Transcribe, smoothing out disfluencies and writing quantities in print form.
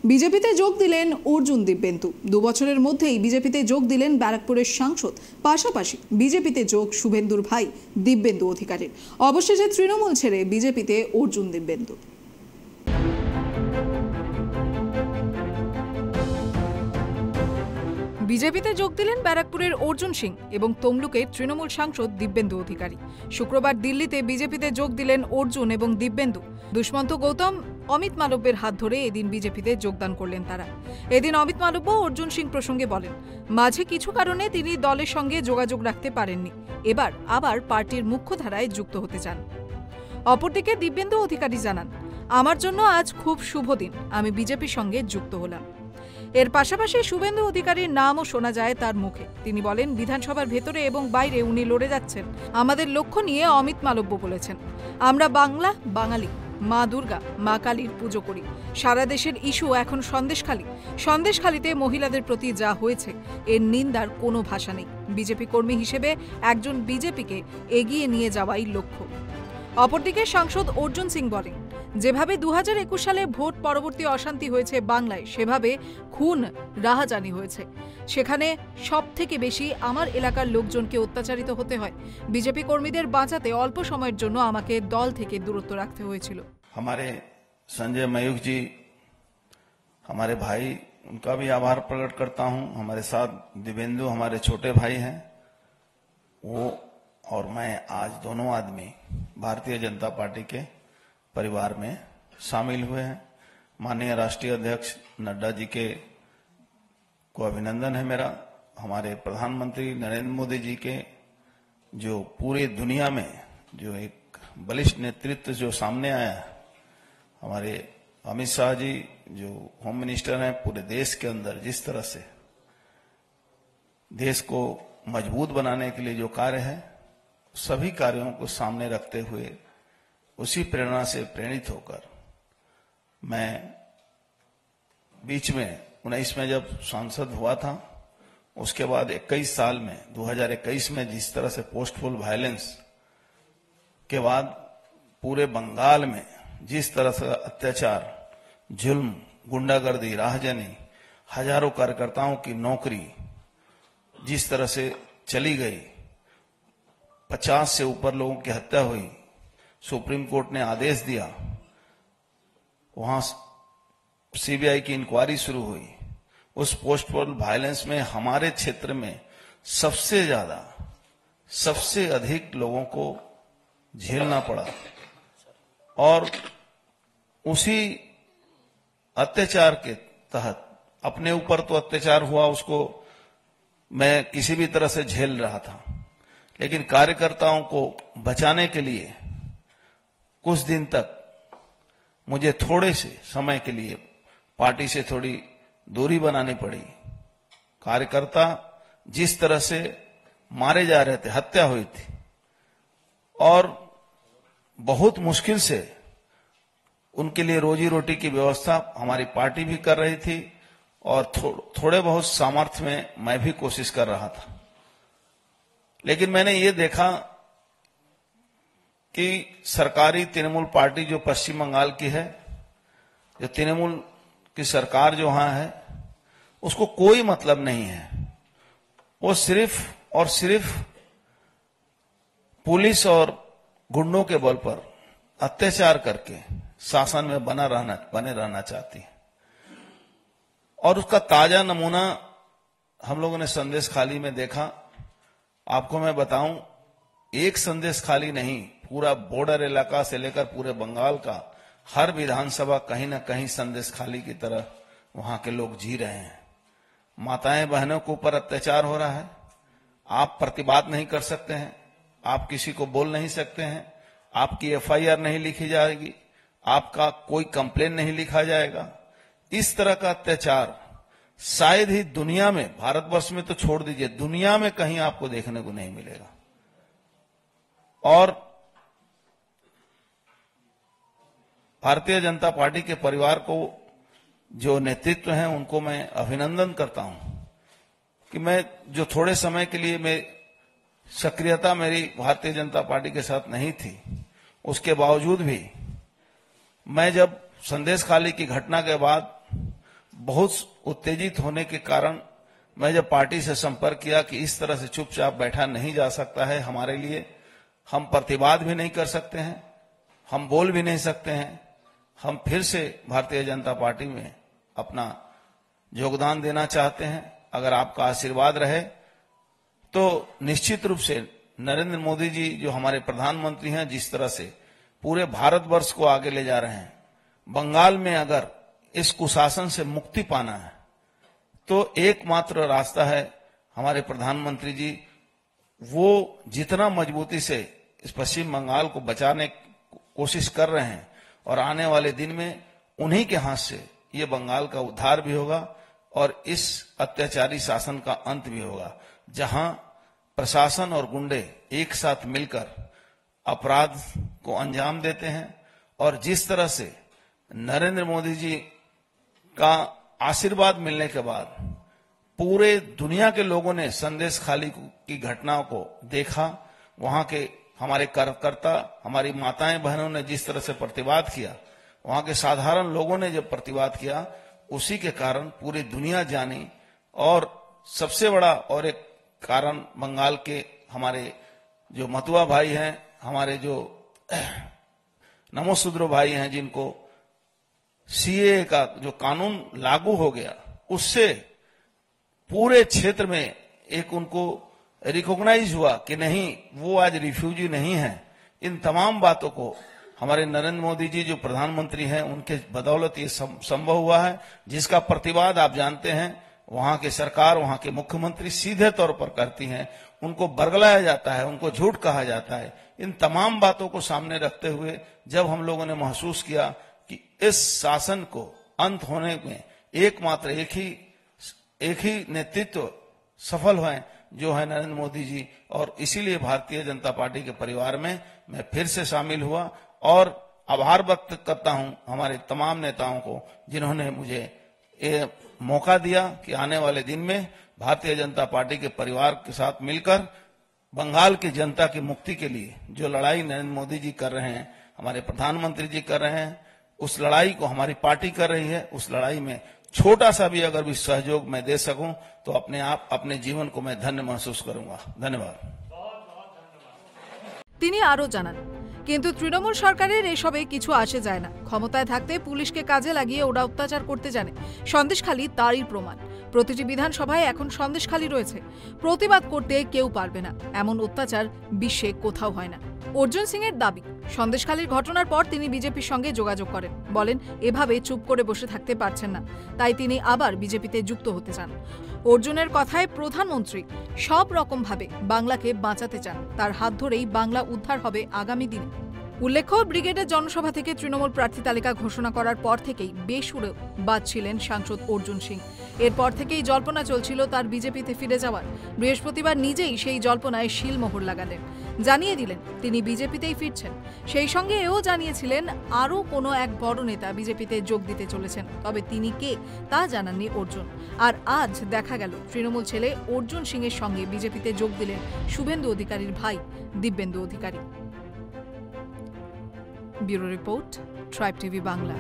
বিজেপিতে যোগ দিলেন অর্জুন দিব্যেন্দু। 2 বছরের মধ্যেই বিজেপিতে যোগ দিলেন ব্যারাকপুরের সাংসদ। পাশাপাশি বিজেপিতে যোগ শুভেন্দুর ভাই দিব্যেন্দু অধিকারীর। অবশেষে তৃণমূল ছেড়ে বিজেপিতে অর্জুন দিব্যেন্দু। বিজেপিতে যোগ দিলেন ব্যারাকপুরের অর্জুন সিং এবং তমলুকের তৃণমূল সাংসদ দিব্যেন্দু অধিকারী। শুক্রবার দিল্লিতে বিজেপিতে যোগ দিলেন অর্জুন এবং দিব্যেন্দু। দুষ্মন্ত গৌতম, অমিত মালব্যের হাত ধরে এদিন বিজেপিতে যোগদান করলেন তারা। এদিন অমিত মালব্য অর্জুন সিং প্রসঙ্গে বলেন, মাঝে কিছু কারণে তিনি দলের সঙ্গে যোগাযোগ রাখতে পারেননি। এবার আবার পার্টির মুখ্যধারায় যুক্ত হতে চান। অপরদিকে দিব্যেন্দু অধিকারী জানান, আমার জন্য আজ খুব শুভ দিন, আমি বিজেপির সঙ্গে যুক্ত হলাম। এর পাশাপাশি শুভেন্দু অধিকারীর নামও শোনা যায় তার মুখে। তিনি বলেন, বিধানসভার ভেতরে এবং বাইরে উনি লড়ে যাচ্ছেন। আমাদের লক্ষ্য নিয়ে অমিত মালব্য বলেছেন, আমরা বাংলা বাঙালি, মা দুর্গা, মা কালীর পুজো করি। সারা দেশের ইস্যু এখন সন্দেশখালী। সন্দেশখালীতে মহিলাদের প্রতি যা হয়েছে এর নিন্দার কোনো ভাষা নেই। বিজেপি কর্মী হিসেবে একজন বিজেপিকে এগিয়ে নিয়ে যাওয়াই লক্ষ্য। অপরদিকে সাংসদ অর্জুন সিং বলেন, যেভাবে 2021 সালে ভোট পরবর্তী অশান্তি হয়েছে বাংলায়, সেভাবে খুন রাহাজানি হয়েছে। সেখানে সব থেকে বেশি আমার এলাকার লোকজনকে অত্যাচারিত হতে হয়। বিজেপি কর্মীদের বাঁচাতে অল্প সময়ের জন্য আমাকে দল থেকে দূরত্ব রাখতে হয়েছিল। हमारे संजय मयूख जी, हमारे भाई, उनका भी आभार प्रकट करता हूं। हमारे साथ दिव्येंदु हमारे छोटे भाई हैं, वो और मैं आज दोनों आदमी भारतीय जनता पार्टी के परिवार में शामिल हुए हैं। माननीय राष्ट्रीय अध्यक्ष नड्डा जी के को अभिनंदन है मेरा। हमारे प्रधानमंत्री नरेंद्र मोदी जी के जो पूरे दुनिया में जो एक बलिष्ठ नेतृत्व जो सामने आया है, हमारे अमित शाह जी जो होम मिनिस्टर हैं, पूरे देश के अंदर जिस तरह से देश को मजबूत बनाने के लिए जो कार्य है, सभी कार्यों को सामने रखते हुए उसी प्रेरणा से प्रेरित होकर मैं बीच में 19 में जब सांसद हुआ था, उसके बाद 21 साल में 2021 में जिस तरह से पोस्टफुल वायलेंस के बाद पूरे बंगाल में जिस तरह से अत्याचार, जुल्म, गुंडागर्दी, राहजनी, हजारों कार्यकर्ताओं की नौकरी जिस तरह से चली गई, 50 से ऊपर लोगों की हत्या हुई, सुप्रीम कोर्ट ने आदेश दिया, वहां सीबीआई की इंक्वायरी शुरू हुई। उस पोस्टफुल वायलेंस में हमारे क्षेत्र में सबसे अधिक लोगों को झेलना पड़ा। और उसी अत्याचार के तहत अपने ऊपर तो अत्याचार हुआ, उसको मैं किसी भी तरह से झेल रहा था, लेकिन कार्यकर्ताओं को बचाने के लिए कुछ दिन तक मुझे थोड़े से समय के लिए पार्टी से थोड़ी दूरी बनानी पड़ी। कार्यकर्ता जिस तरह से मारे जा रहे थे, हत्या हुई थी, और बहुत मुश्किल से उनके लिए रोजी रोटी की व्यवस्था हमारी पार्टी भी कर रही थी, और थोड़े बहुत सामर्थ्य में मैं भी कोशिश कर रहा था। लेकिन मैंने ये देखा कि सरकारी तृणमूल पार्टी जो पश्चिम बंगाल की है, जो तृणमूल की सरकार जो वहां है, उसको कोई मतलब नहीं है। वो सिर्फ और सिर्फ पुलिस और गुंडों के बल पर अत्याचार करके शासन में बने रहना चाहती है। और उसका ताजा नमूना हम लोगों ने संदेशखाली में देखा। आपको मैं बताऊं, एक संदेशखाली नहीं, पूरा बॉर्डर इलाका से लेकर पूरे बंगाल का हर विधानसभा कहीं ना कहीं संदेशखाली की तरह वहां के लोग जी रहे हैं। माताएं बहनों के ऊपर अत्याचार हो रहा है। आप प्रतिवाद नहीं कर सकते हैं, आप किसी को बोल नहीं सकते हैं, आपकी एफआईआर नहीं लिखी जाएगी, आपका कोई कंप्लेन नहीं लिखा जाएगा। इस तरह का अत्याचार शायद ही दुनिया में, भारतवर्ष में तो छोड़ दीजिए, दुनिया में कहीं आपको देखने को नहीं मिलेगा। और भारतीय जनता पार्टी के परिवार को जो नेतृत्व है, उनको मैं अभिनंदन करता हूं कि मैं जो थोड़े समय के लिए मैं सक्रियता मेरी भारतीय जनता पार्टी के साथ नहीं थी, उसके बावजूद भी मैं जब संदेशखाली की घटना के बाद बहुत उत्तेजित होने के कारण मैं जब पार्टी से संपर्क किया कि इस तरह से चुपचाप बैठा नहीं जा सकता है हमारे लिए, हम प्रतिवाद भी नहीं कर सकते हैं, हम बोल भी नहीं सकते हैं, हम फिर से भारतीय जनता पार्टी में अपना योगदान देना चाहते हैं। अगर आपका आशीर्वाद रहे तो निश्चित रूप से नरेंद्र मोदी जी जो हमारे प्रधानमंत्री हैं, जिस तरह से पूरे भारतवर्ष को आगे ले जा रहे हैं, बंगाल में अगर इस कुशासन से मुक्ति पाना है तो एकमात्र रास्ता है हमारे प्रधानमंत्री जी, वो जितना मजबूती से इस पश्चिम बंगाल को बचाने की कोशिश कर रहे हैं और आने वाले दिन में उन्हीं के हाथ से ये बंगाल का उद्धार भी होगा और इस अत्याचारी शासन का अंत भी होगा, जहां प्रशासन और गुंडे एक साथ मिलकर अपराध को अंजाम देते हैं। और जिस तरह से नरेंद्र मोदी जी का आशीर्वाद मिलने के बाद पूरे दुनिया के लोगों ने संदेश खाली की घटनाओं को देखा, वहां के हमारे कार्यकर्ता, हमारी माताएं बहनों ने जिस तरह से प्रतिवाद किया, वहां के साधारण लोगों ने जब प्रतिवाद किया, उसी के कारण पूरी दुनिया जानी। और सबसे बड़ा और एक कारण बंगाल के हमारे जो मतुआ भाई हैं, हमारे जो नमोशूद्र भाई हैं, जिनको सीए का जो कानून लागू हो गया, उससे पूरे क्षेत्र में एक उनको रिकॉग्नाइज हुआ कि नहीं, वो आज रिफ्यूजी नहीं है। इन तमाम बातों को हमारे नरेंद्र मोदी जी जो प्रधानमंत्री हैं, उनके बदौलत ये संभव हुआ है, जिसका प्रतिवाद आप जानते हैं वहां की सरकार, वहां के मुख्यमंत्री सीधे तौर पर करती हैं। उनको बरगलाया जाता है, उनको झूठ कहा जाता है। इन तमाम बातों को सामने रखते हुए जब हम लोगों ने महसूस किया कि इस शासन को अंत होने में एकमात्र एक ही नेतृत्व सफल हुए जो है नरेंद्र मोदी जी, और इसीलिए भारतीय जनता पार्टी के परिवार में मैं फिर से शामिल हुआ और आभार व्यक्त करता हूं हमारे तमाम नेताओं को, जिन्होंने मुझे ये मौका दिया कि आने वाले दिन में भारतीय जनता पार्टी के परिवार के साथ मिलकर बंगाल की जनता की मुक्ति के लिए जो लड़ाई नरेंद्र मोदी जी कर रहे हैं, हमारे प्रधानमंत्री जी कर रहे हैं, उस लड़ाई को हमारी पार्टी कर रही है। उस लड़ाई में छोटा सा भी अगर भी सहयोग मैं दे सकूं तो अपने आप अपने जीवन को मैं धन्य महसूस करूंगा। धन्यवाद। তিনি আরো জানান, কিন্তু তৃণমূল সরকারের এসবে কিছু আসে যায় না। ক্ষমতায় থাকতে পুলিশকে কাজে লাগিয়ে ওরা অত্যাচার করতে জানে। সন্দেশখালী তারই প্রমাণ। প্রতিটি বিধানসভায় এখন সন্দেশখালী রয়েছে। প্রতিবাদ করতে কেউ পারবে না, এমন অত্যাচার বিশ্বে কোথাও হয় না। অর্জুন সিং এর দাবি, সন্দেশখালীর ঘটনার পর তিনি বিজেপির সঙ্গে যোগাযোগ করেন, বলেন এভাবে চুপ করে বসে থাকতে পারছেন না, তাই তিনি আবার বিজেপিতে যুক্ত হতে চান। অর্জুনের কথায় প্রধানমন্ত্রী সব রকম ভাবে বাংলাকে বাঁচাতে চান, তার হাত ধরেই বাংলা উদ্ধার হবে আগামী দিনে। উল্লেখ্য, ব্রিগেডের জনসভা থেকে তৃণমূল প্রার্থী তালিকা ঘোষণা করার পর থেকেই বেসুরে বাজছিলেন সাংসদ অর্জুন সিং। এরপর থেকেই জল্পনা চলছিল তার বিজেপিতে ফিরে যাওয়ার। বৃহস্পতিবার নিজেই সেই জল্পনায় শিলমোহর লাগালেন, জানিয়ে দিলেন তিনি বিজেপিতেই ফিরছেন। সেই সঙ্গে এও জানিয়েছিলেন আরও কোনো এক বড় নেতা বিজেপিতে যোগ দিতে চলেছেন, তবে তিনি কে তা জানাননি অর্জুন। আর আজ দেখা গেল তৃণমূল ছেলে অর্জুন সিং এর সঙ্গে বিজেপিতে যোগ দিলেন শুভেন্দু অধিকারীর ভাই Dibyendu Adhikari. Bureau report, tribe TV Bangla.